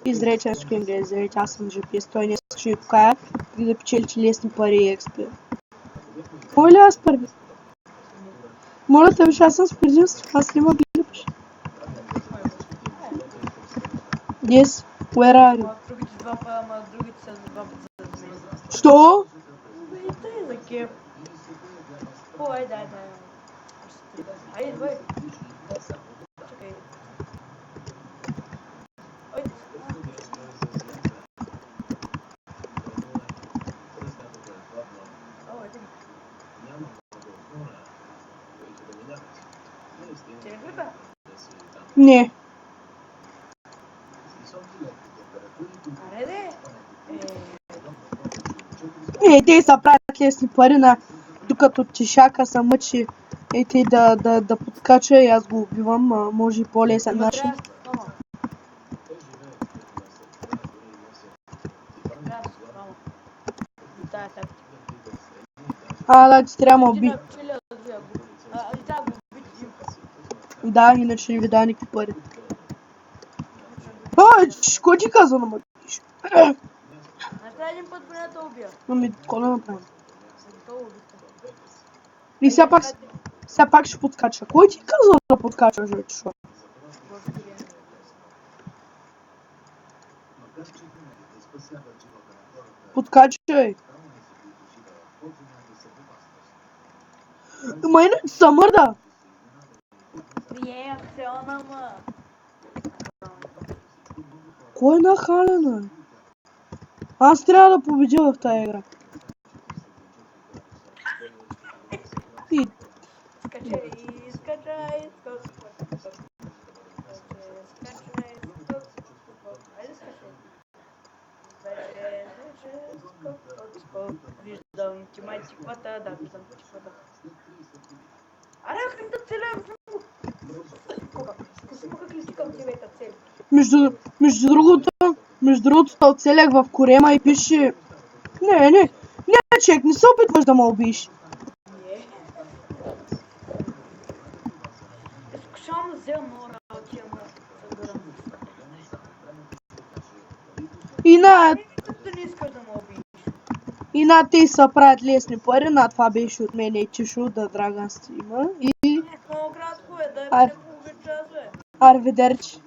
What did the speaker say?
изрече нещо инглези, аз съм GPS, той не ще ви покая, и да печелите лесни пари и експи. Мога ли аз първи? Моля те, виж, аз съм с предимство, аз няма билипаш. Yes, where are you? Другите два пъти, ама другите са за два пъти за мен. Що? И тъй за кеп. О, дай. Айде, бай. Чакай. Ой. Не. Аре, Те са правят лесни пари на докато тишака се мъчи да подкача и аз го убивам, може и по-лесен начин. Да, ти трябва уби. Да, иначе не ви дава никакви пари. Кой ти каза на мъкиш? един път поне да убия. Ами, какво да направим? И все пак ще подкача. Кой ти каза да подкачаш, вече? Подкачай! Ма иначе се мърда! Приемах се, ама. Кой е нахалена? Аз трябва да победя в тази игра. Скачай. Виждам тематиката, да, виждам тематиката. Аре, как да целя в него? Как ли стикам целята цели? Между другото, оцелях в корема и пише... Не, чек, не се опитваш да ме убиеш. Не. Изкушавам да взема много работи, ама събирам. Да не искаш да ме убиеш. И на те са правят лесни пари, на това беше от мен Чишо, да Драган стрима и... Много кратко е, дай ме да го обичаш, бе. Арвидерч.